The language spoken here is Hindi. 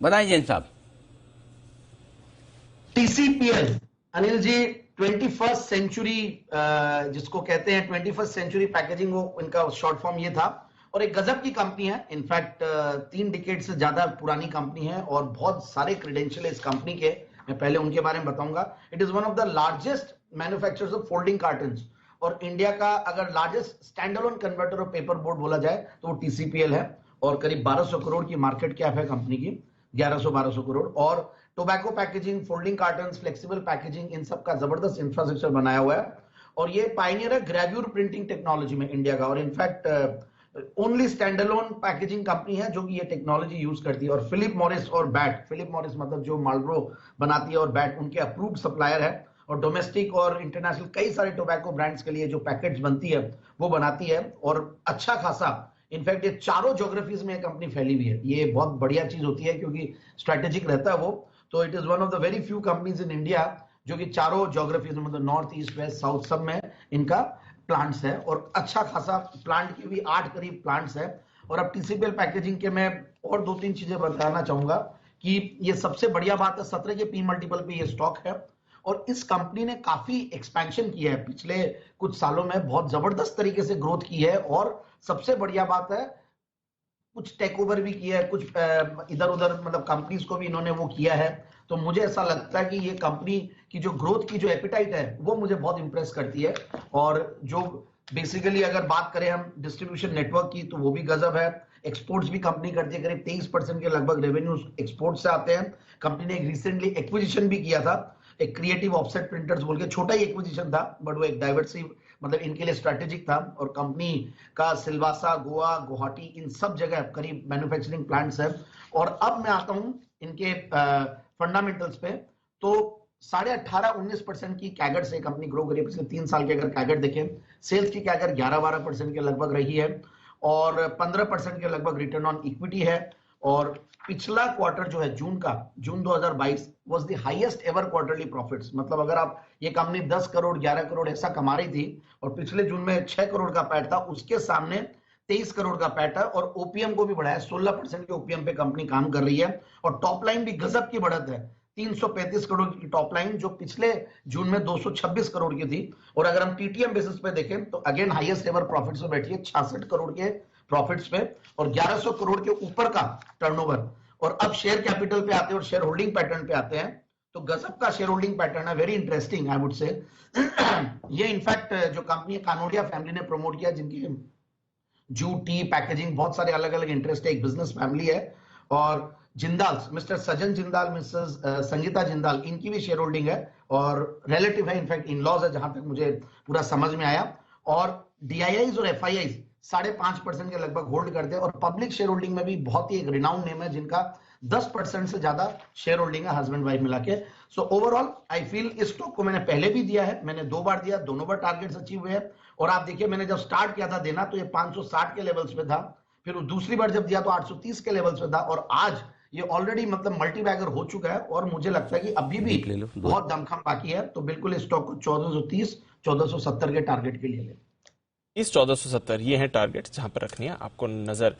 बताइए जैन साहब। टीसीपीएल अनिल जी 21st सेंचुरी जिसको कहते हैं 21st सेंचुरी पैकेजिंग, वो इनका शॉर्ट फॉर्म ये था। और एक गजब की कंपनी है, इनफैक्ट 3 डिकेड से ज्यादा पुरानी कंपनी है और बहुत सारे क्रेडेंशियल है इस कंपनी के। मैं पहले उनके बारे में बताऊंगा। It is one of the largest manufacturers of folding cottons, और इंडिया का अगर largest stand alone converter of paper board बोला जाए तो वो टीसीपीएल है। और करीब 1200 करोड़ की मार्केट कैप है कंपनी की, 1100-1200 करोड़। और tobacco packaging, folding carton, flexible packaging, इन सब का जबरदस्त इंफ्रास्ट्रक्चर बनाया हुआ है। और ये पायनियर है ग्रेव्यूर प्रिंटिंग टेक्नोलॉजी में इंडिया का, और in fact only stand alone packaging company है जो कि ये टेक्नोलॉजी यूज करती है। और फिलिप मॉरिस और बैट, फिलिप मॉरिस मतलब जो मार्लबोरो बनाती है, और बैट उनके अप्रूव्ड सप्लायर है। और डोमेस्टिक और इंटरनेशनल कई सारे टोबैको ब्रांड्स के लिए जो पैकेट्स बनती है वो बनाती है, और अच्छा खासा। इनफैक्ट ये चारों ज्योग्राफीज में कंपनी फैली हुई है। ये बहुत बढ़िया चीज होती है क्योंकि स्ट्रेटेजिक रहता है वो। तो it is one of the very few companies in India जो कि चारों ज्योग्राफीज में, मतलब नॉर्थ, ईस्ट, वेस्ट, साउथ, सब में इनका प्लांट्स है। और अच्छा खासा प्लांट के भी 8 करीब प्लांट्स है। और अब टीसीपीएल पैकेजिंग के मैं और 2-3 चीजें बताना चाहूंगा कि ये सबसे बढ़िया बात है, 17 के पी मल्टीपल पे ये स्टॉक है। और इस कंपनी ने काफी एक्सपेंशन किया है पिछले कुछ सालों में, बहुत जबरदस्त तरीके से ग्रोथ की है। और सबसे बढ़िया बात है, कुछ टेक ओवर भी किया है, कुछ इधर उधर मतलब कंपनीज को भी इन्होंने वो किया है। तो मुझे ऐसा लगता है कि ये कंपनी की जो ग्रोथ की जो एपिटाइट है वो मुझे बहुत इंप्रेस करती है। और जो बेसिकली अगर बात करें हम डिस्ट्रीब्यूशन नेटवर्क की, तो वो भी गजब है। एक्सपोर्ट्स भी कंपनी करती है, करीब 23% के लगभग रेवेन्यू एक्सपोर्ट से आते हैं। कंपनी ने एक रिसेंटली एक्विजिशन भी किया था, एक क्रिएटिव ऑफसेट प्रिंटर्स बोल के, छोटा ही एक्विजिशन था बट वो एक डाइवर्सिव, मतलब इनके लिए स्ट्रेटेजिक था। और कंपनी का सिलवासा, गोवा, गुवाहाटी, इन सब जगह करीब मैन्युफैक्चरिंग प्लांट्स है। और अब मैं आता हूं इनके फंडामेंटल्स पे। तो 18.5-19% की कैगर से कंपनी ग्रो करी है पिछले 3 साल के। अगर कैगर देखें, सेल्स की कैगर 11-12% के लगभग रही है, और 15% के लगभग रिटर्न ऑन इक्विटी है। और पिछला क्वार्टर जो है जून 2022 was the highest ever quarterly profits. मतलब अगर आप, ये कंपनी 10 करोड़ 11 करोड़ ऐसा कमा रही थी, और पिछले जून में 6 करोड़ का पैट था, उसके सामने 23 करोड़ का पैट है। और ओपीएम को भी बढ़ाया, 16% के ओपीएम पे कंपनी काम कर रही है। और टॉप लाइन भी गजब की बढ़त है, 335 करोड़ की टॉप लाइन, जो पिछले जून में 226 करोड़ की थी। और अगर हम टीटीएम बेसिस पे देखें तो अगेन हाईएस्ट एवर प्रॉफिट्स में बैठी है, 66 करोड़ के प्रॉफिट्स पे, और 1100 करोड़ के ऊपर का टर्नओवर। और अब शेयर कैपिटल पे आते हैं और शेयर होल्डिंग पैटर्न पे आते हैं। तो गजब का शेयर होल्डिंग पैटर्न है, very interesting I would say. ये इनफैक्ट जो कंपनी कानोडिया फैमिली ने प्रमोट किया, जिनकी जूट, टी, पैकेजिंग, बहुत सारे अलग अलग इंटरेस्ट है, एक बिजनेस फैमिली है। और जिंदाल, मिस्टर सजन जिंदाल, मिसेस संगीता जिंदाल, इनकी भी शेयर होल्डिंग है और रिलेटिव है, इनफैक्ट इन लॉज है, जहां तक मुझे पूरा समझ में आया। और डीआईआईज और एफआईआईज 5.5% के लगभग होल्ड करते हैं। और पब्लिक शेयर होल्डिंग में भी बहुत ही एक रिनाउंड नेम है जिनका 10% से ज्यादा शेयर होल्डिंग है, हस्बैंड वाइफ मिला के। सो ओवरऑल आई फील इस स्टॉक को मैंने पहले भी दिया है, मैंने 2 बार दिया, दोनों बार टारगेट्स अचीव हुए हैं। और आप देखिए, मैंने जब स्टार्ट किया था देना तो ये 560 के लेवल्स पे था, फिर दूसरी बार जब दिया तो 830 के लेवल्स पे था, और आज ये ऑलरेडी मतलब मल्टी बैगर हो चुका है। और मुझे लगता है कि अभी भी बहुत दमखम बाकी है। तो बिल्कुल इस स्टॉक को 1430, 1470 के टारगेट के लिए ले। इस 1470 ये है टारगेट जहां पर रखनी है आपको नजर।